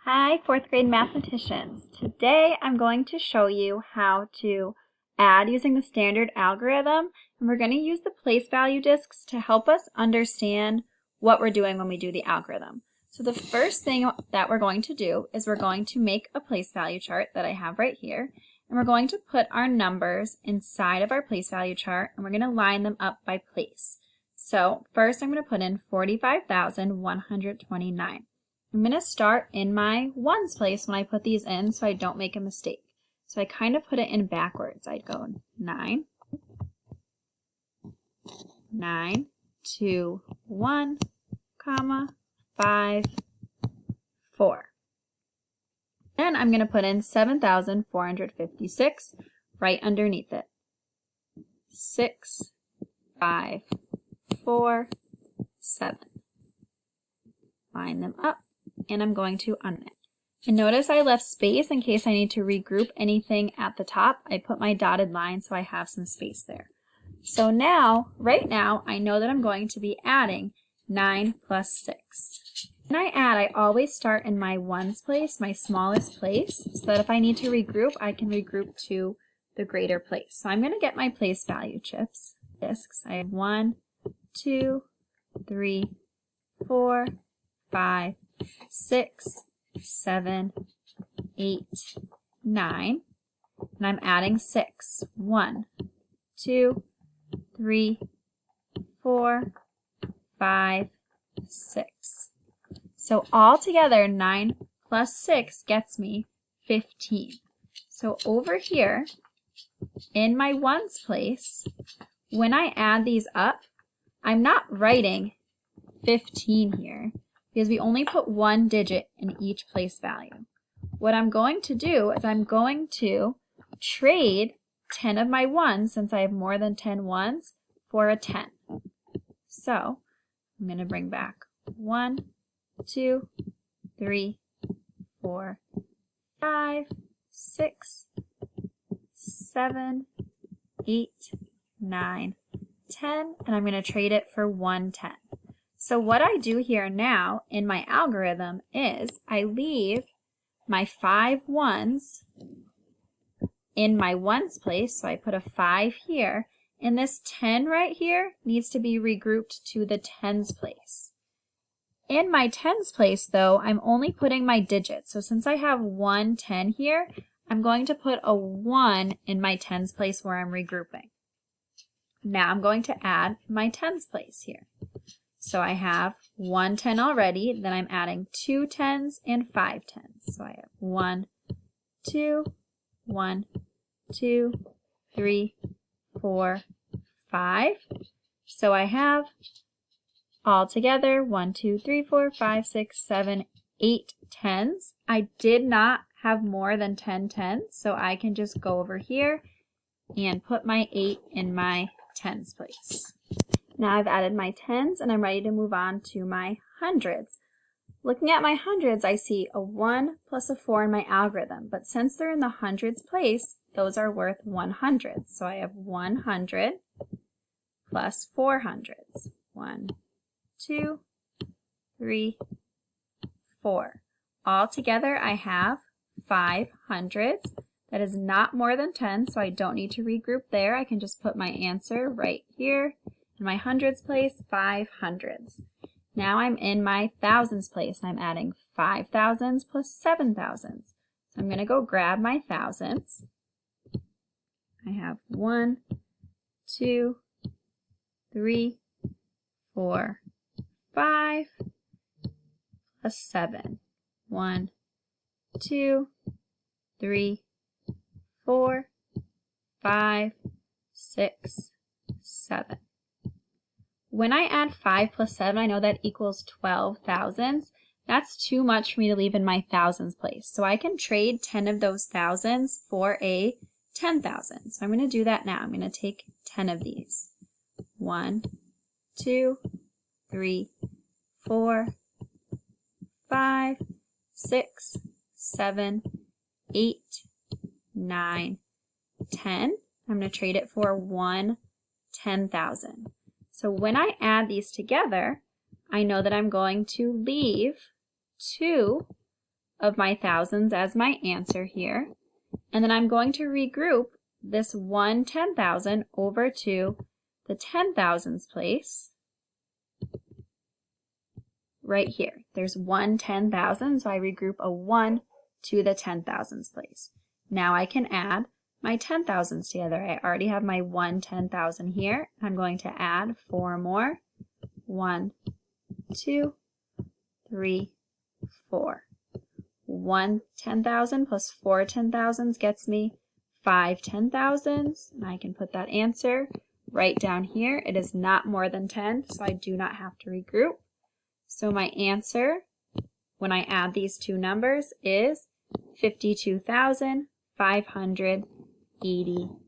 Hi, fourth grade mathematicians. Today I'm going to show you how to add using the standard algorithm, and we're going to use the place value discs to help us understand what we're doing when we do the algorithm. So the first thing that we're going to do is we're going to make a place value chart that I have right here, and we're going to put our numbers inside of our place value chart, and we're going to line them up by place. So first I'm going to put in 45,129. I'm going to start in my ones place when I put these in so I don't make a mistake. So I kind of put it in backwards. I'd go 9, 9, 2, 1, comma, 5, 4. Then I'm going to put in 7,456 right underneath it. 6, 5, 4, 7. Line them up. And I'm going to unmit. And notice I left space in case I need to regroup anything at the top. I put my dotted line so I have some space there. So now, right now, I know that I'm going to be adding 9 plus 6. When I add, I always start in my ones place, my smallest place, so that if I need to regroup, I can regroup to the greater place. So I'm going to get my place value discs. I have 1, 2, 3, 4, 5, 6, 7, 8, 9, and I'm adding 6. 1, 2, 3, 4, 5, 6. So all together, 9 plus 6 gets me 15. So over here, in my ones place, when I add these up, I'm not writing 15 here, because we only put one digit in each place value. What I'm going to do is I'm going to trade 10 of my ones, since I have more than 10 ones, for a 10. So I'm going to bring back 1, 2, 3, 4, 5, 6, 7, 8, 9, 10, and I'm going to trade it for 1 10. So what I do here now in my algorithm is I leave my 5 ones in my ones place, so I put a 5 here, and this 10 right here needs to be regrouped to the tens place. In my tens place though, I'm only putting my digits, so since I have 1 10 here, I'm going to put a 1 in my tens place where I'm regrouping. Now I'm going to add my tens place here. So I have 1 10 already, then I'm adding 2 10s and 5 10s. So I have 1, 2, 1, 2, 3, 4, 5. So I have all together 1, 2, 3, 4, 5, 6, 7, 8 10s. I did not have more than 10 10s, so I can just go over here and put my 8 in my tens place. Now I've added my tens and I'm ready to move on to my hundreds. Looking at my hundreds, I see a 1 plus a 4 in my algorithm, but since they're in the hundreds place, those are worth 100. So I have 100 plus 400s. 1, 2, 3, 4. All together I have 500s. That is not more than 10, so I don't need to regroup there. I can just put my answer right here. In my hundreds place, 500s. Now I'm in my thousands place, and I'm adding 5 thousands plus 7 thousands. So I'm going to go grab my thousands. I have 1, 2, 3, 4, 5, plus 7. 1, 2, 3, 4, 5, 6, 7. When I add 5 plus 7, I know that equals 12 thousands. That's too much for me to leave in my thousands place. So I can trade 10 of those thousands for a 10,000. So I'm going to do that now. I'm going to take 10 of these. 1, 2, 3, 4, 5, 6, 7, 8, 9, 10. I'm going to trade it for 1 10,000. So when I add these together, I know that I'm going to leave 2 of my thousands as my answer here. And then I'm going to regroup this 1 10,000 over to the 10,000s place right here. There's 1 10,000, so I regroup a 1 to the 10,000s place. Now I can add my 10,000s together. I already have my 1 10,000 here. I'm going to add 4 more. 1, 2, 3, 4. 1 10,000 plus 4 10,000s gets me 5 10,000s, and I can put that answer right down here. It is not more than 10, so I do not have to regroup. So my answer, when I add these two numbers, is 52,586.